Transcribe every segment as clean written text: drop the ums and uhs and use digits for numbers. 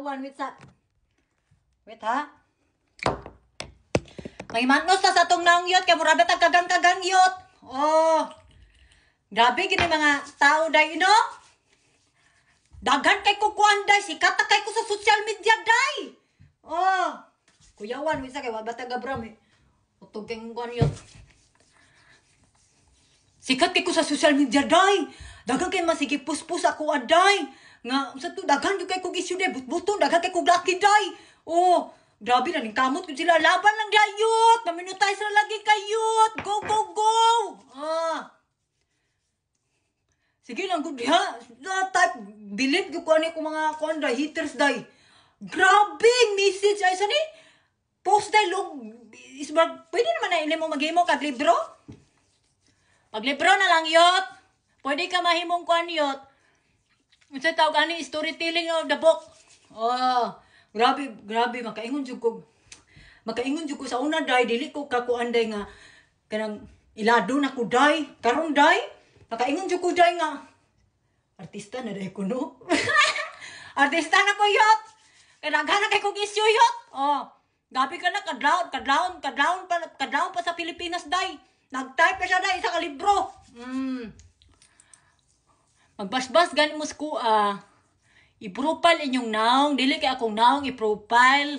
one with sa... Wait ha? May manos sa atong naungyot, kaya murabat ang kagang-kagangyot. Oh, grabe gini mga tao day, no? Dagan kay kukuan day, sikat kay ko sa social media day. Oh, kuyawan, wisa kay wabata gabram eh. Utog kay kukuan yun. Sikat kay ko sa social media day. Dagan kay masigi puspus ako aday. Nga, sa to, dagan yung kay kong issue day, but-buton, dagan kay kong laki day. Oh, grabe na, kamot ko sila. Laban lang dayot. Maminutay sila lagi kayot. Go, go, go. Sige lang, good ha. Type, believe ko ano yung mga konda, haters day. Grabe, message ay sani. Post day, long. Pwede naman na ili mo maghimo kag libro. Pag libro na lang yot. Pwede ka mahimong kuan yot. Sa tawag ani, storytelling of the book. Oh. Grabe, makaingon jud ko sa una day, dili ko kakuan day nga kanang ilado na ko day, karon day, makaingon jud ko day nga artista na day ko no. Artista na ko yot. Kanagana kay kog issue yot. Oh, gabi ka na kadlaon pa sa Pilipinas day. Nag-type pa siya day sa libro. Magbasbas gani mo skua. I-profile inyong naong. Dili kay akong naong i-profile.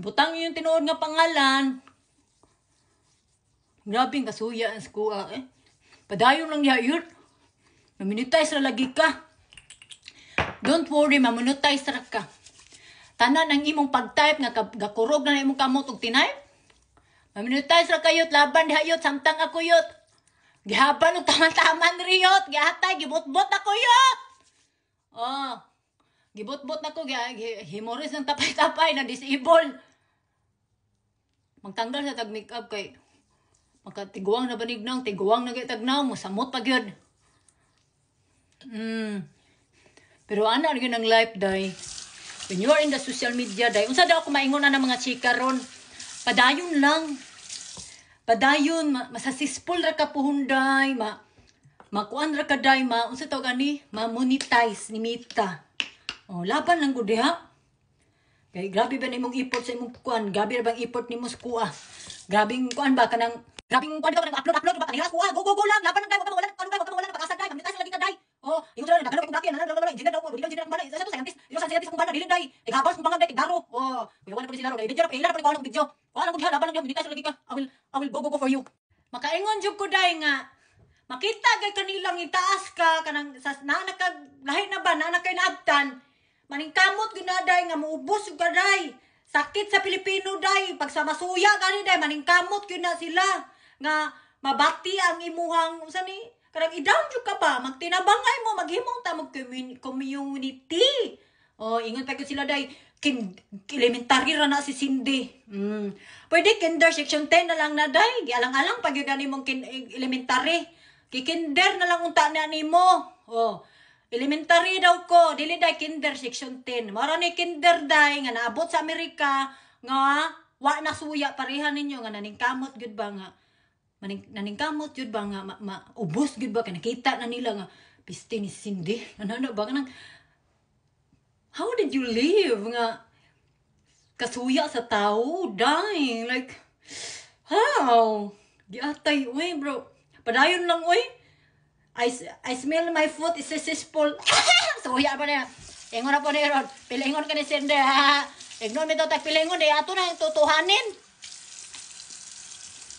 Ibutang yung tinuod nga pangalan. Grabe ang kasuya ang skuha eh. Padayon lang niya yun. Mamonetize ra lagi ka. Don't worry, mamonetize ra ka. Tanan ang imong pag-type nga gakurog na imong kamot og tinype. Mamonetize ra kayot laban dihayot samtang ako yot. Gihaban og taman-taman riyot. Gihatay gibot-bot ako yot. Oh. Gibot-bot na ko, himoris ng tapay-tapay na disable. Magtanggal sa tag-makeup kay magkatiguang na banignaw, tiguang na gitagnaw, masamot pag yun. Pero ano yun ang life, day? When you are in the social media, day, unsa daw ako maingon na ng mga chika ron, padayon lang. Padayon, masasispol ra ka puhunday, makuan ra ka, day, unsa tawag ani, ma-monetize ni Mita. Oh, laban lang gud ha. Kay grabe ba nimong effort sa imong kuan? Grabe ra bang effort nimo sa kuha? Grabing kuan ba kanang grabing kuan ka upload ba kanila kuha? Go lang. Laban lang tayo, wala pakasad day. Kamita sila kita day. Oh, ingon ra daghan ko blaki na engineer daw ko, engineer bala. Sa to scientist, scientist kung bala dili day. Tigabas kung bangan day tigdaro. Oh, wala pa sila ro. Video ra pa ila pa ko video. Wala ko diha laban lang kamita sila lagi ka. I will go for you. Makaingon jud ko day nga makita gay kanilang itaas ka kanang sa nanakag lahi na ba nanakay naabtan. Maningkamot ginaday nga muubos yung kaday. Sakit sa Pilipino day. Pag sa masuya gani day, maningkamot yun na sila. Nga mabati ang imuhang, saan ni? Karang i-down ka ba? Magtinabangay mo, maghimong tamog community. Oh, ingon pa ko sila day. Elementary ra na si Cindy. Pwede kinder section 10 na lang na day. Alang-alang pag yun mong elementary. Kikinder na lang unta na nimo. Oh. Elementary daw ko, dili day kinder section 10. Mara ni kinder day nga naabot sa Amerika nga wa na suya pareha ninyo nga naningkamot gud ba nga naningkamot jud ba nga ubos gud ba kay nakita na nila nga piste ni Cindy. Ano ba nang how did you live nga kasuya sa tao day like how giatay uy bro padayon lang uy. I smell my foot is successful. So ya pa na. Ingon na po ni Ron. Pilingon ka ni Cindy ha. Ignon mi to tag pilingon day ato na tutuhanin.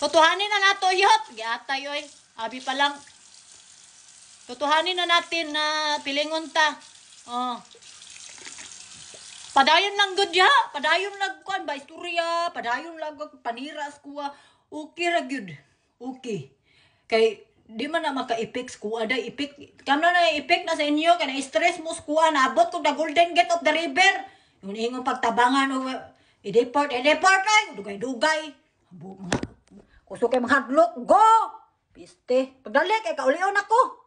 Tutuhanin na nato yot. Giatay oy. Abi pa lang. Tutuhanin na natin na pilingon ta. Oh. Padayon lang gud ya. Padayon lang kuan ba istorya, padayon lang panira kuha. Okay ra gyud. Okay. Kay di man na maka-effects kuha day effect. Kamna na effect na sa inyo kana stress mo kuha naabot kog the Golden Gate of the River. Yung ingon pagtabangan o i-deport ay dugay-dugay. Kusog kay mga hadlok go. Piste. Pagdali kay kaulion ako.